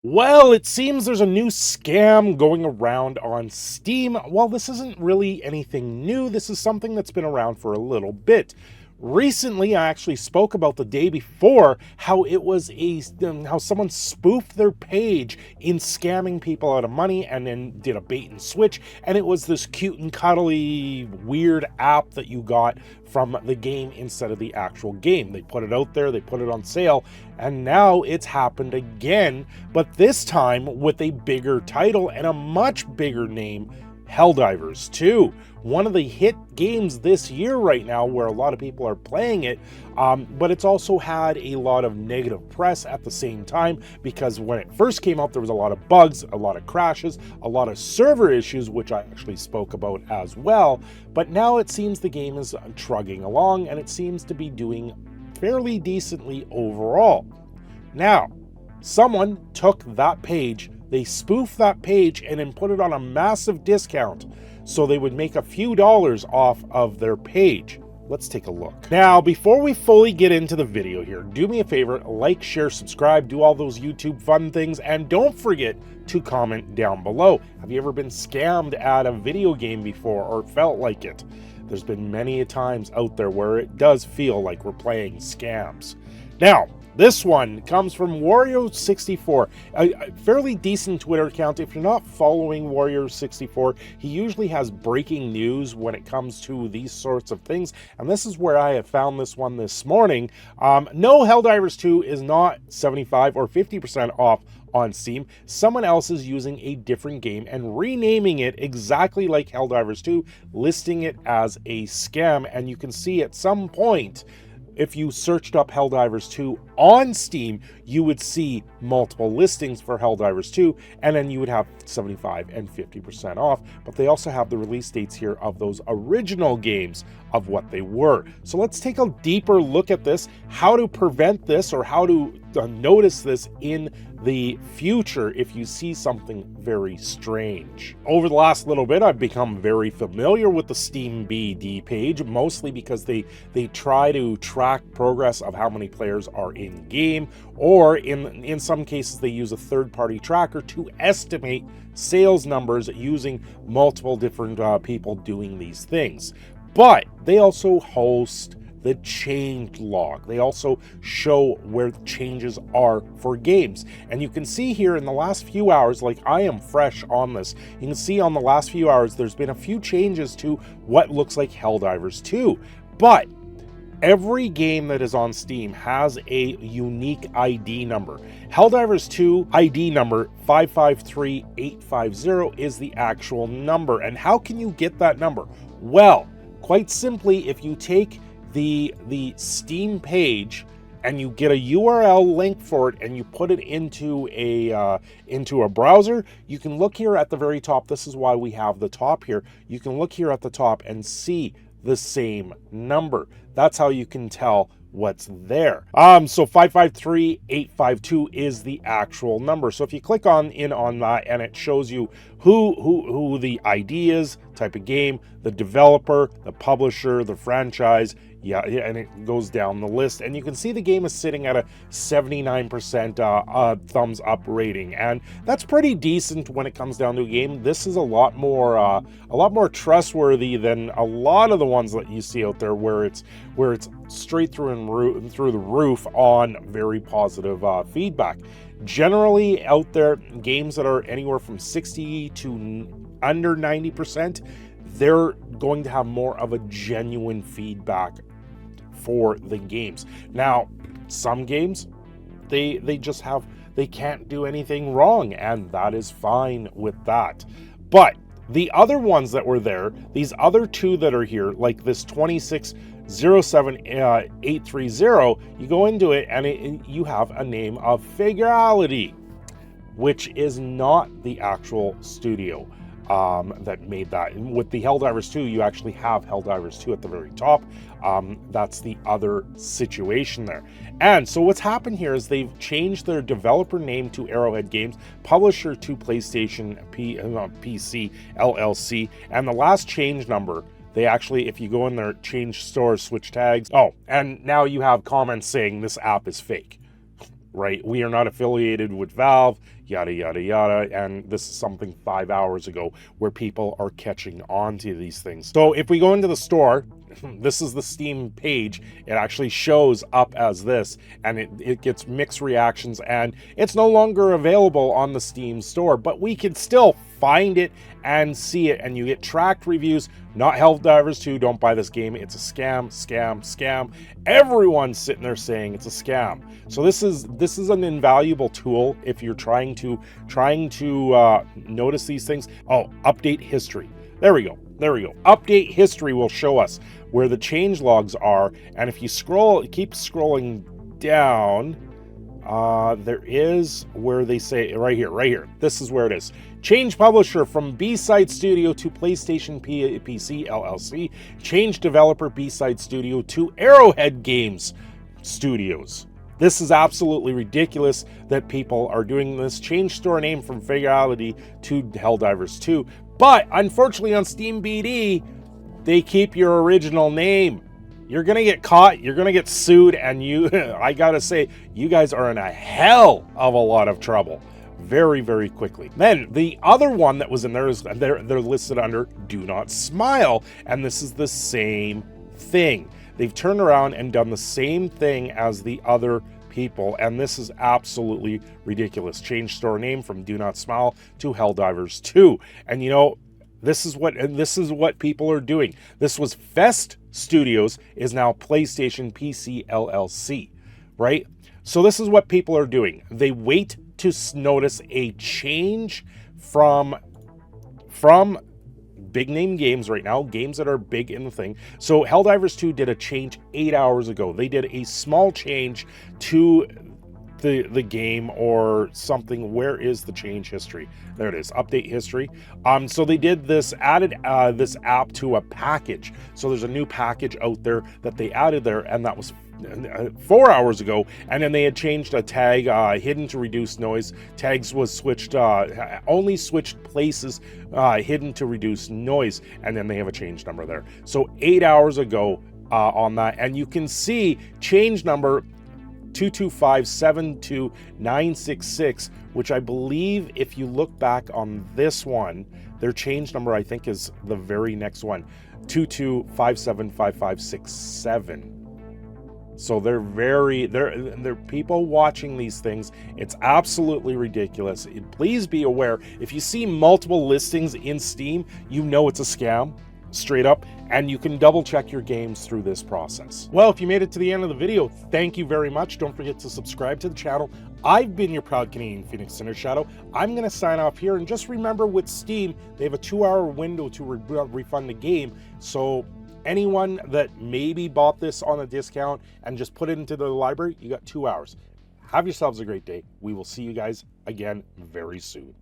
Well, it seems there's a new scam going around on Steam. Well, this isn't really anything new. This is something that's been around for a little bit. Recently, I actually spoke about the day before how it was how someone spoofed their page in scamming people out of money and then did a bait and switch, and it was this cute and cuddly weird app that you got from the game instead of the actual game. They put it out there, they put it on sale, and now it's happened again, but this time with a bigger title and a much bigger name, Helldivers 2. One of the hit games this year right now where a lot of people are playing it, but it's also had a lot of negative press at the same time because when it first came out there was a lot of bugs, a lot of crashes, a lot of server issues, which I actually spoke about as well, but now it seems the game is trudging along and it seems to be doing fairly decently overall. Now, someone took that page, they spoofed that page and then put it on a massive discount so they would make a few dollars off of their page. Let's take a look. Now, before we fully get into the video here, do me a favor, like, share, subscribe, do all those YouTube fun things, and don't forget to comment down below. Have you ever been scammed at a video game before or felt like it? There's been many times out there where it does feel like we're playing scams. Now, this one comes from Wario64, a fairly decent Twitter account. If you're not following Wario64, he usually has breaking news when it comes to these sorts of things, and this is where I have found this one this morning. No, Helldivers 2 is not 75 or 50% off on Steam. Someone else is using a different game and renaming it exactly like Helldivers 2, listing it as a scam, and you can see at some point, if you searched up Helldivers 2 on Steam, you would see multiple listings for Helldivers 2, and then you would have 75 and 50% off, but they also have the release dates here of those original games of what they were. So let's take a deeper look at this, how to prevent this or how to notice this in the future if you see something very strange. Over the last little bit, I've become very familiar with the Steam BD page, mostly because they try to track progress of how many players are in game, or in some cases they use a third-party tracker to estimate sales numbers using multiple different people doing these things. But they also host the change log. They also show where the changes are for games. And you can see here in the last few hours, like I am fresh on this, you can see on the last few hours, there's been a few changes to what looks like Helldivers 2. But every game that is on Steam has a unique ID number. Helldivers 2 ID number 553850 is the actual number. And how can you get that number? Well, quite simply, if you take the Steam page and you get a URL link for it and you put it into a browser, you can look here at the very top. This is why we have the top here. You can look here at the top and see the same number. That's how you can tell what's there. So 553852 is the actual number. So if you click on that and it shows you who the ID is, type of game, the developer, the publisher, the franchise, yeah, and it goes down the list, and you can see the game is sitting at a 79% thumbs up rating, and that's pretty decent when it comes down to a game. This is a lot more trustworthy than a lot of the ones that you see out there, where it's straight through and through the roof on very positive feedback. Generally, out there, games that are anywhere from 60 to under 90%, they're going to have more of a genuine feedback for the games. Now, some games, they can't do anything wrong, and that is fine with that. But the other ones that were there, these other two that are here, like this 2607830, you go into it and you have a name of Figurality, which is not the actual studio that made that. And with the Helldivers 2, you actually have Helldivers 2 at the very top. That's the other situation there. And so what's happened here is they've changed their developer name to Arrowhead Games, publisher to PlayStation PC LLC, and the last change number, they actually, if you go in there, change stores, switch tags. Oh, and now you have comments saying this app is fake, right? We are not affiliated with Valve. yada, yada, yada. And this is something 5 hours ago where people are catching on to these things. So if we go into the store, this is the Steam page. It actually shows up as this, and it gets mixed reactions, and it's no longer available on the Steam store, but we can still find it and see it, and you get tracked reviews. Not Helldivers 2, don't buy this game, it's a scam, scam, scam. Everyone's sitting there saying it's a scam. So this is an invaluable tool if you're trying to notice these things. Oh, update history. There we go. Update history will show us where the change logs are, and if you keep scrolling down, there is where they say right here. This is where it is. Change publisher from B-Side Studio to PlayStation PC LLC. Change developer B-Side Studio to Arrowhead Games Studios. This is absolutely ridiculous that people are doing this. Change store name from Fatality to Helldivers 2. But unfortunately on Steam BD, they keep your original name. You're gonna get caught, you're gonna get sued, and I gotta say, you guys are in a hell of a lot of trouble very, very quickly. Then the other one that was in there is they're listed under Do Not Smile, and this is the same thing. They've turned around and done the same thing as the other people, and this is absolutely ridiculous. Change store name from Do Not Smile to Helldivers 2. And this is what people are doing. This was Fest Studios, is now PlayStation PC LLC, right? So this is what people are doing. They wait to notice a change from big name games right now, games that are big in the thing. So Helldivers 2 did a change 8 hours ago. They did a small change to the game or something. Where is the change history? There it is, update history. So they did this, added this app to a package. So there's a new package out there that they added there, and that was 4 hours ago. And then they had changed a tag, hidden to reduce noise. Tags was switched, only switched places, hidden to reduce noise. And then they have a change number there. So 8 hours ago on that, and you can see change number 225-72966, which I believe, if you look back on this one, their change number I think is the very next one, 22575567. So they're people watching these things. It's absolutely ridiculous. Please be aware, if you see multiple listings in Steam, you know it's a scam, straight up, and you can double check your games through this process. Well, if you made it to the end of the video, thank you very much. Don't forget to subscribe to the channel. I've been your proud Canadian Phoenix, Cindershadow. I'm going to sign off here, and just remember, with Steam, they have a 2-hour window to refund the game. So anyone that maybe bought this on a discount and just put it into the library, you got 2 hours. Have yourselves a great day. We will see you guys again very soon.